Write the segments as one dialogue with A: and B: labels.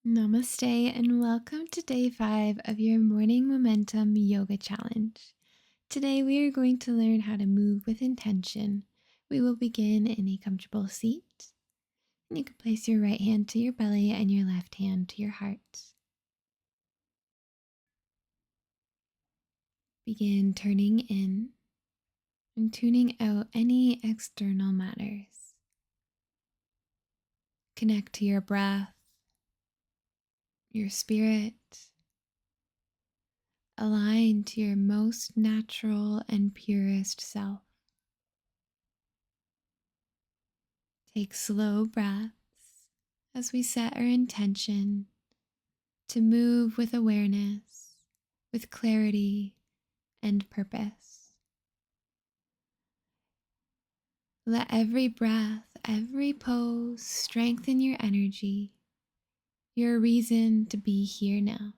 A: Namaste and welcome to day 5 of your Morning Momentum Yoga Challenge. Today we are going to learn how to move with intention. We will begin in a comfortable seat, and you can place your right hand to your belly and your left hand to your heart. Begin turning in and tuning out any external matters. Connect to your breath, your spirit. Align to your most natural and purest self. Take slow breaths as we set our intention to move with awareness, with clarity and purpose. Let every breath, every pose strengthen your energy, your reason to be here now.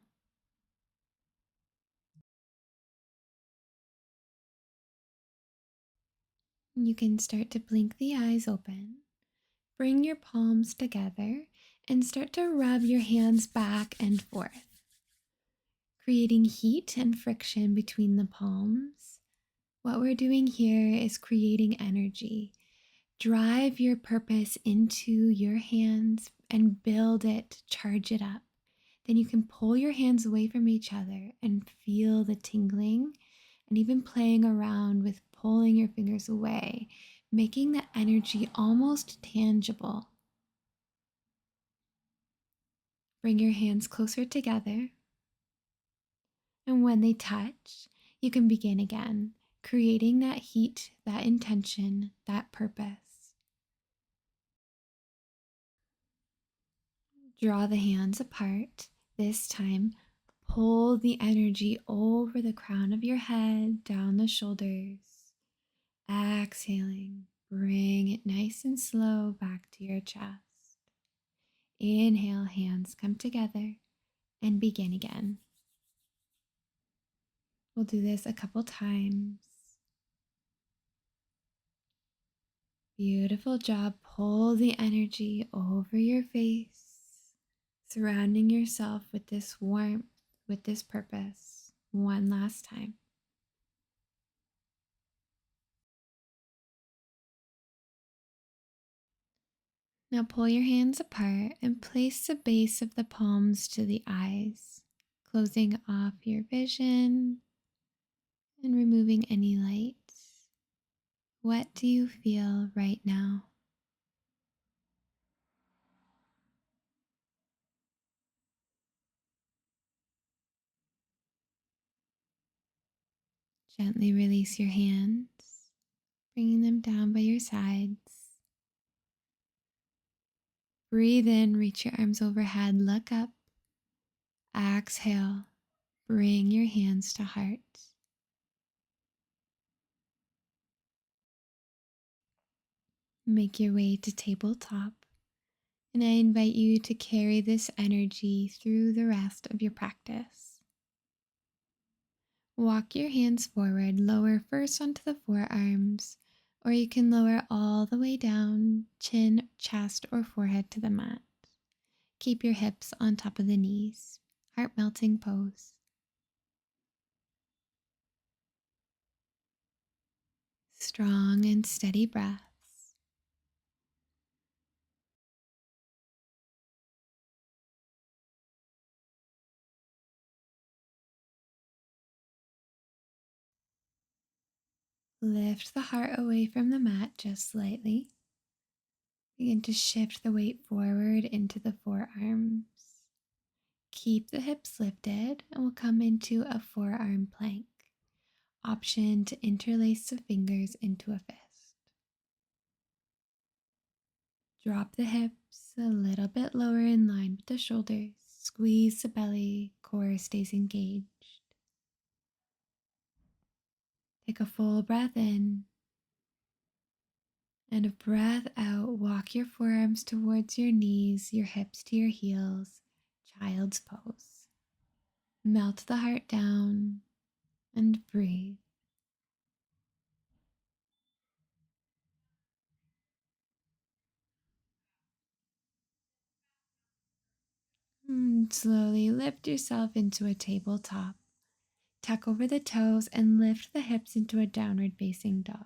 A: You can start to blink the eyes open. Bring your palms together and start to rub your hands back and forth, creating heat and friction between the palms. What we're doing here is creating energy. Drive your purpose into your hands and build it, charge it up. Then you can pull your hands away from each other and feel the tingling and even playing around with pulling your fingers away, making the energy almost tangible. Bring your hands closer together, and when they touch, you can begin again, creating that heat, that intention, that purpose. Draw the hands apart. This time, pull the energy over the crown of your head, down the shoulders. Exhaling, bring it nice and slow back to your chest. Inhale, hands come together, and begin again. We'll do this a couple times. Beautiful job. Pull the energy over your face, surrounding yourself with this warmth, with this purpose. One last time. Now pull your hands apart and place the base of the palms to the eyes, closing off your vision and removing any light. What do you feel right now? Gently release your hands, bringing them down by your sides. Breathe in, reach your arms overhead, look up. Exhale, bring your hands to heart. Make your way to tabletop, and I invite you to carry this energy through the rest of your practice. Walk your hands forward, lower first onto the forearms, or you can lower all the way down, chin, chest, or forehead to the mat. Keep your hips on top of the knees, heart melting pose. Strong and steady breaths. Lift the heart away from the mat just slightly. Begin to shift the weight forward into the forearms. Keep the hips lifted and we'll come into a forearm plank. Option to interlace the fingers into a fist. Drop the hips a little bit lower in line with the shoulders. Squeeze the belly, core stays engaged. Take a full breath in and a breath out. Walk your forearms towards your knees, your hips to your heels. Child's pose. Melt the heart down and breathe. Slowly lift yourself into a tabletop. Tuck over the toes and lift the hips into a downward facing dog.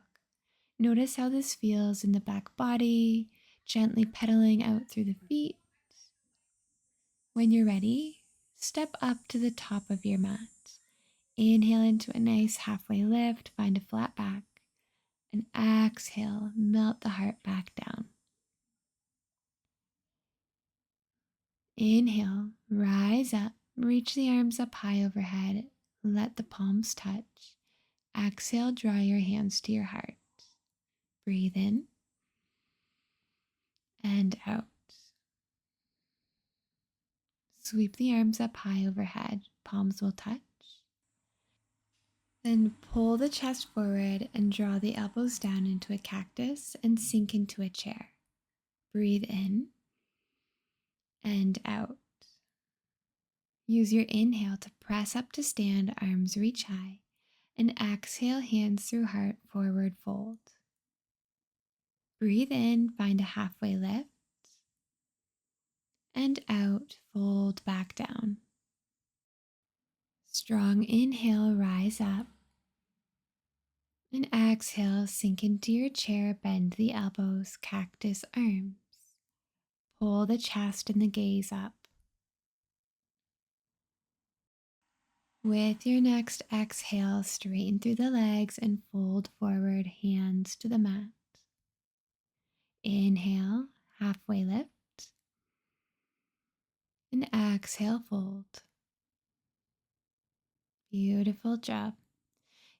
A: Notice how this feels in the back body, gently pedaling out through the feet. When you're ready, step up to the top of your mat. Inhale into a nice halfway lift, find a flat back, and exhale, melt the heart back down. Inhale, rise up, reach the arms up high overhead, let the palms touch. Exhale, draw your hands to your heart. Breathe in and out. Sweep the arms up high overhead, palms will touch. Then pull the chest forward and draw the elbows down into a cactus and sink into a chair. Breathe in and out. Use your inhale to press up to stand, arms reach high, and exhale, hands through heart, forward fold. Breathe in, find a halfway lift, and out, fold back down. Strong inhale, rise up, and exhale, sink into your chair, bend the elbows, cactus arms. Pull the chest and the gaze up. With your next exhale, straighten through the legs and fold forward, hands to the mat. Inhale, halfway lift, and exhale, fold. Beautiful job.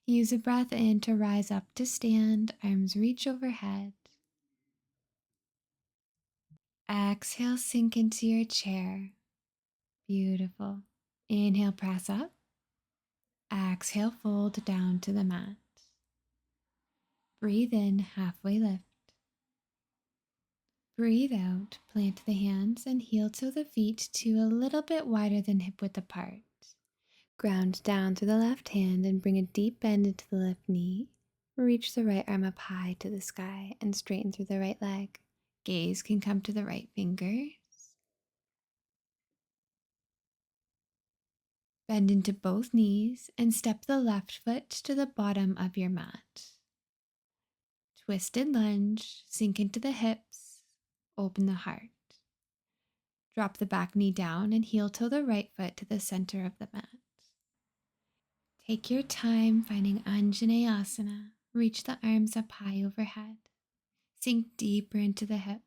A: Use a breath in to rise up to stand, arms reach overhead. Exhale, sink into your chair. Beautiful. Inhale, press up. Exhale, fold down to the mat. Breathe in, halfway lift. Breathe out, plant the hands and heel toe the feet to a little bit wider than hip width apart. Ground down through the left hand and bring a deep bend into the left knee. Reach the right arm up high to the sky and straighten through the right leg. Gaze can come to the right fingers. Bend into both knees and step the left foot to the bottom of your mat. Twisted lunge, sink into the hips, open the heart. Drop the back knee down and heel toe the right foot to the center of the mat. Take your time finding Anjaneyasana. Reach the arms up high overhead. Sink deeper into the hips.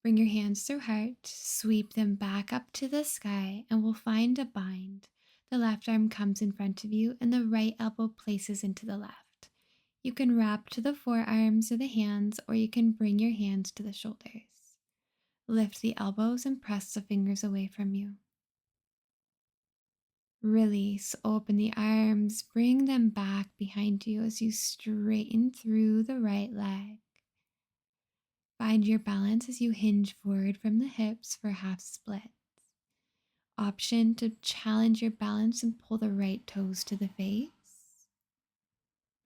A: Bring your hands through heart, sweep them back up to the sky, and we'll find a bind. The left arm comes in front of you and the right elbow places into the left. You can wrap to the forearms or the hands, or you can bring your hands to the shoulders. Lift the elbows and press the fingers away from you. Release, open the arms, bring them back behind you as you straighten through the right leg. Find your balance as you hinge forward from the hips for half splits. Option to challenge your balance and pull the right toes to the face.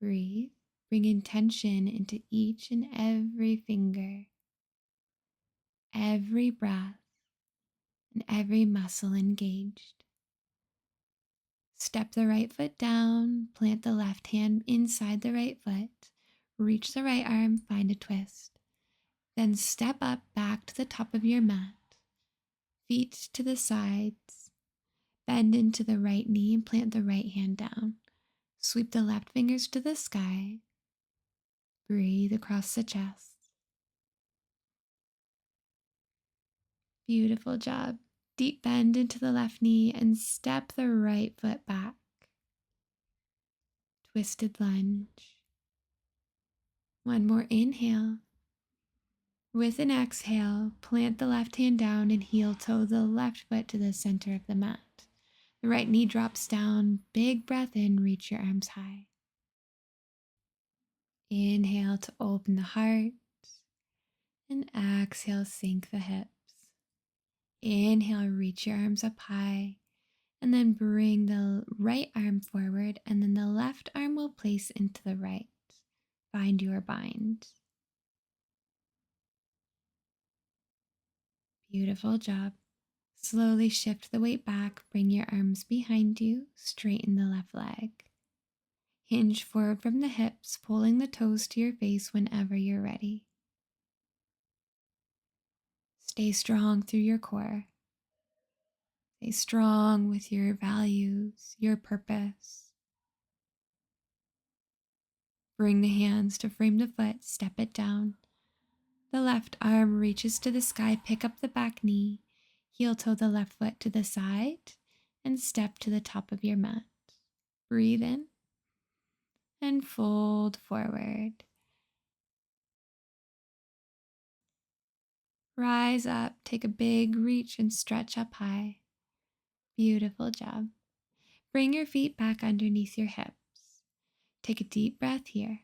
A: Breathe, bring intention into each and every finger, every breath, and every muscle engaged. Step the right foot down, plant the left hand inside the right foot, reach the right arm, find a twist. Then step up back to the top of your mat, feet to the sides, bend into the right knee and plant the right hand down. Sweep the left fingers to the sky. Breathe across the chest. Beautiful job. Deep bend into the left knee and step the right foot back. Twisted lunge. One more inhale. With an exhale, plant the left hand down and heel toe the left foot to the center of the mat. The right knee drops down. Big breath in, reach your arms high. Inhale to open the heart and exhale, sink the hips. Inhale, reach your arms up high and then bring the right arm forward and then the left arm will place into the right. Find your bind. Beautiful job. Slowly shift the weight back, bring your arms behind you, straighten the left leg. Hinge forward from the hips, pulling the toes to your face whenever you're ready. Stay strong through your core. Stay strong with your values, your purpose. Bring the hands to frame the foot, step it down. The left arm reaches to the sky, pick up the back knee, heel toe the left foot to the side, and step to the top of your mat. Breathe in and fold forward. Rise up, take a big reach and stretch up high. Beautiful job. Bring your feet back underneath your hips. Take a deep breath here.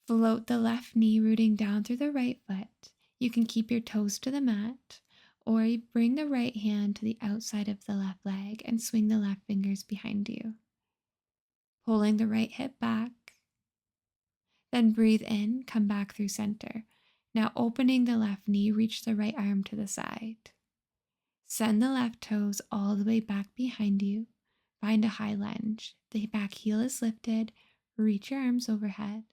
A: Float the left knee rooting down through the right foot. You can keep your toes to the mat, or you bring the right hand to the outside of the left leg and swing the left fingers behind you. Pulling the right hip back. Then breathe in, come back through center. Now opening the left knee, reach the right arm to the side. Send the left toes all the way back behind you. Find a high lunge. The back heel is lifted. Reach your arms overhead.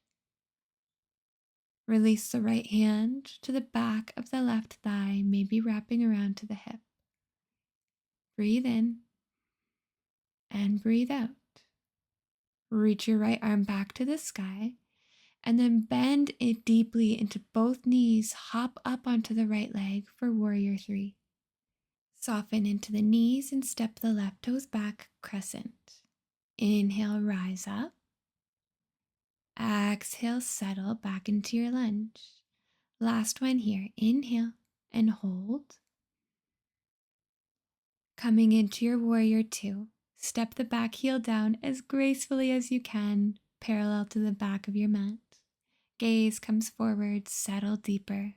A: Release the right hand to the back of the left thigh, maybe wrapping around to the hip. Breathe in and breathe out. Reach your right arm back to the sky and then bend it deeply into both knees. Hop up onto the right leg for warrior 3. Soften into the knees and step the left toes back, crescent. Inhale, rise up. Exhale, settle back into your lunge. Last one here. Inhale and hold. Coming into your warrior 2. Step the back heel down as gracefully as you can, parallel to the back of your mat. Gaze comes forward, settle deeper.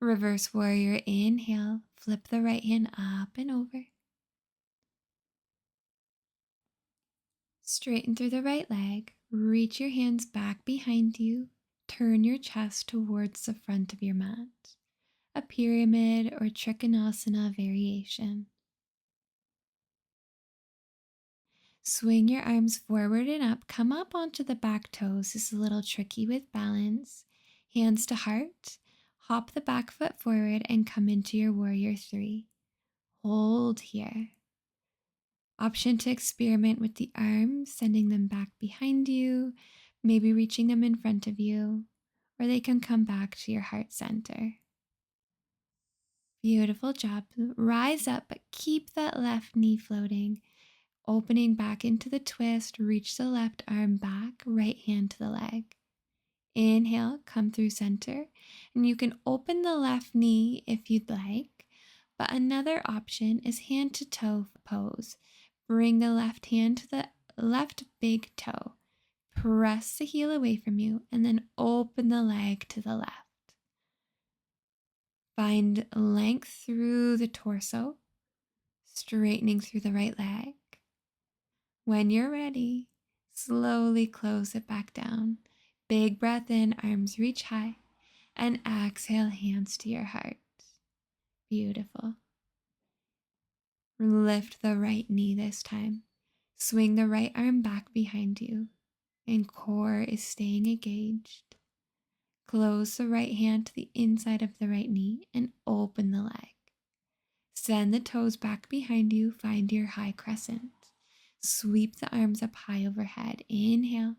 A: Reverse warrior, inhale, flip the right hand up and over. Straighten through the right leg, reach your hands back behind you, turn your chest towards the front of your mat. A pyramid or trikonasana variation. Swing your arms forward and up, come up onto the back toes. This is a little tricky with balance. Hands to heart, hop the back foot forward and come into your warrior 3. Hold here. Option to experiment with the arms, sending them back behind you, maybe reaching them in front of you, or they can come back to your heart center. Beautiful job. Rise up, but keep that left knee floating. Opening back into the twist, reach the left arm back, right hand to the leg. Inhale, come through center, and you can open the left knee if you'd like, but another option is hand to toe pose. Bring the left hand to the left big toe. Press the heel away from you, and then open the leg to the left. Find length through the torso, straightening through the right leg. When you're ready, slowly close it back down. Big breath in, arms reach high, and exhale, hands to your heart. Beautiful. Lift the right knee this time. Swing the right arm back behind you, and core is staying engaged. Close the right hand to the inside of the right knee and open the leg. Send the toes back behind you, find your high crescent. Sweep the arms up high overhead. Inhale.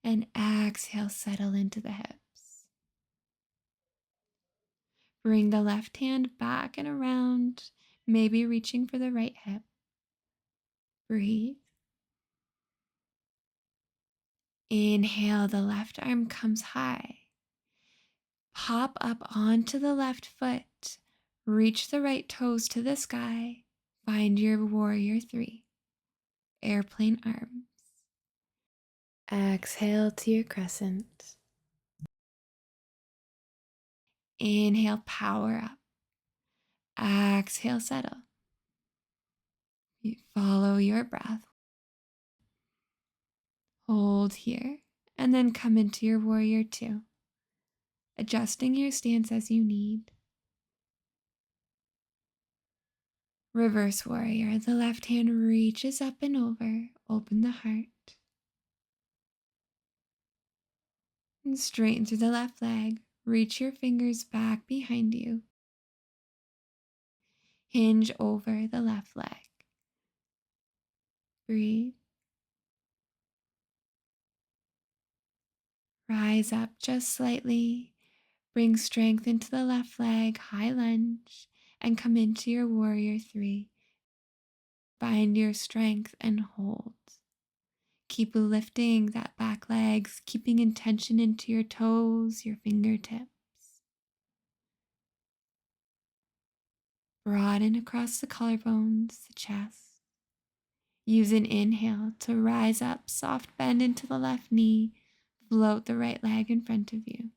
A: And exhale, settle into the hips. Bring the left hand back and around, maybe reaching for the right hip. Breathe. Inhale, the left arm comes high. Pop up onto the left foot. Reach the right toes to the sky. Find your warrior 3. Airplane arms. Exhale to your crescent. Inhale, power up. Exhale, settle. You follow your breath. Hold here, and then come into your warrior 2. adjusting your stance as you need. Reverse warrior, the left hand reaches up and over, open the heart. And straighten through the left leg, reach your fingers back behind you. Hinge over the left leg. Breathe. Rise up just slightly. Bring strength into the left leg, high lunge, and come into your warrior three. Find your strength and hold. Keep lifting that back leg, keeping intention into your toes, your fingertips. Broaden across the collarbones, the chest. Use an inhale to rise up, soft bend into the left knee, float the right leg in front of you.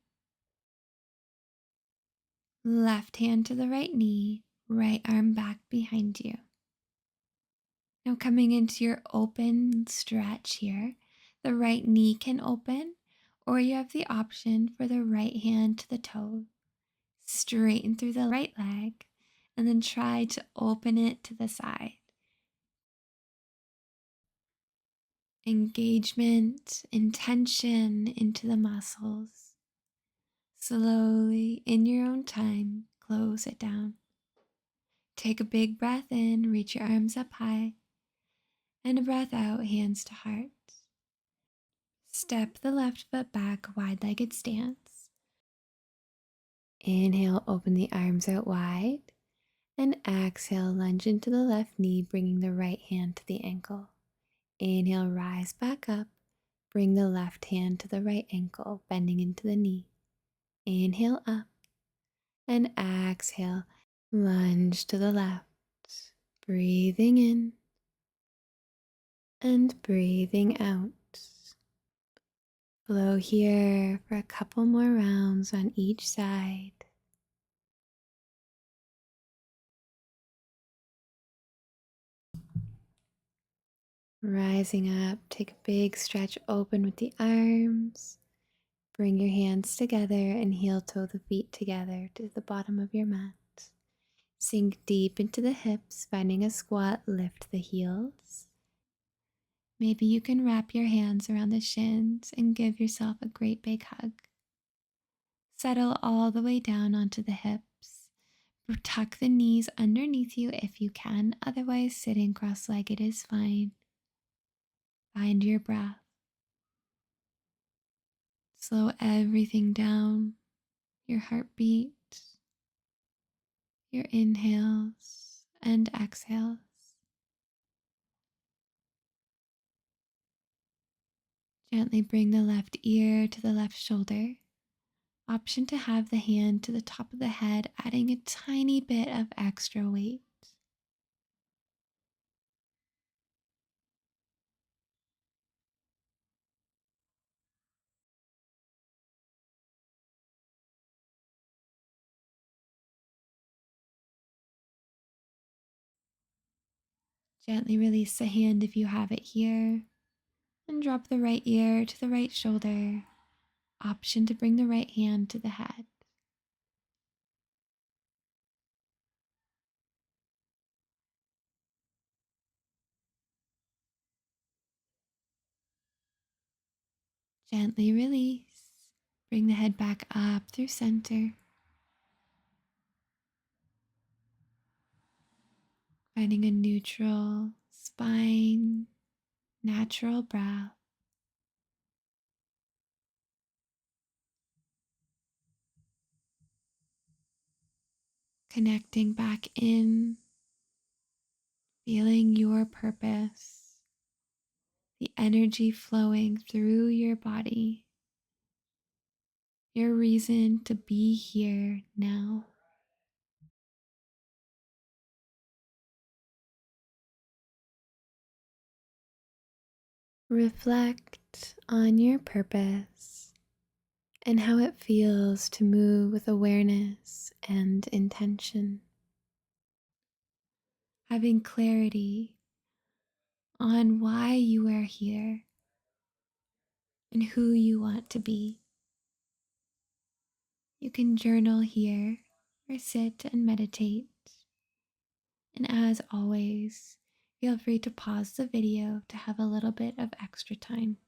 A: Left hand to the right knee, right arm back behind you. Now coming into your open stretch here, the right knee can open, or you have the option for the right hand to the toe. Straighten through the right leg, and then try to open it to the side. Engagement, intention into the muscles. Slowly, in your own time, close it down. Take a big breath in, reach your arms up high, and a breath out, hands to heart. Step the left foot back, wide-legged stance. Inhale, open the arms out wide, and exhale, lunge into the left knee, bringing the right hand to the ankle. Inhale, rise back up, bring the left hand to the right ankle, bending into the knee. Inhale up, and exhale, lunge to the left, breathing in and breathing out. Flow here for a couple more rounds on each side. Rising up, take a big stretch open with the arms. Bring your hands together and heel toe the feet together to the bottom of your mat. Sink deep into the hips, finding a squat, lift the heels. Maybe you can wrap your hands around the shins and give yourself a great big hug. Settle all the way down onto the hips. Tuck the knees underneath you if you can, otherwise sitting cross-legged is fine. Find your breath. Slow everything down, your heartbeat, your inhales and exhales. Gently bring the left ear to the left shoulder. Option to have the hand to the top of the head, adding a tiny bit of extra weight. Gently release the hand if you have it here, and drop the right ear to the right shoulder. Option to bring the right hand to the head. Gently release. Bring the head back up through center. Finding a neutral spine, natural breath. Connecting back in, feeling your purpose, the energy flowing through your body, your reason to be here now. Reflect on your purpose and how it feels to move with awareness and intention. Having clarity on why you are here and who you want to be. You can journal here or sit and meditate. And as always, feel free to pause the video to have a little bit of extra time.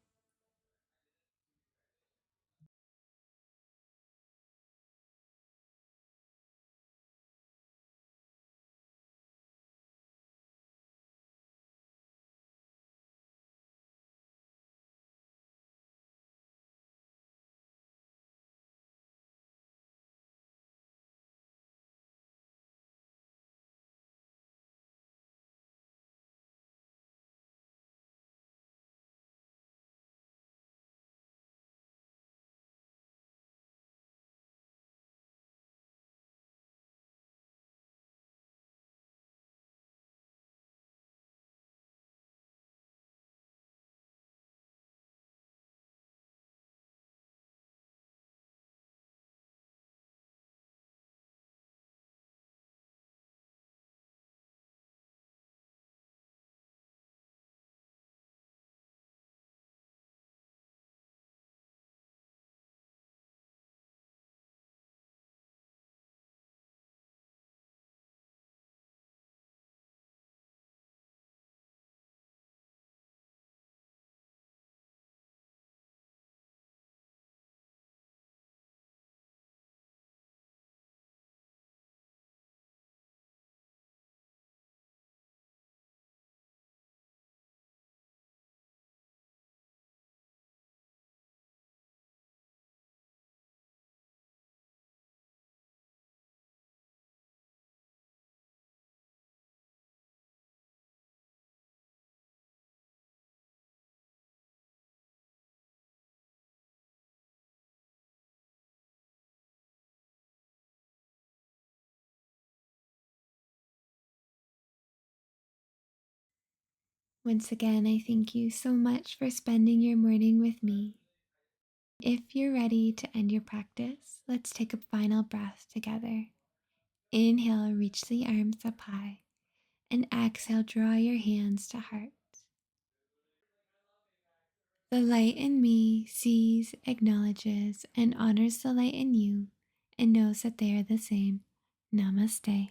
A: Once again, I thank you so much for spending your morning with me. If you're ready to end your practice, let's take a final breath together. Inhale, reach the arms up high, and exhale, draw your hands to heart. The light in me sees, acknowledges, and honors the light in you and knows that they are the same. Namaste.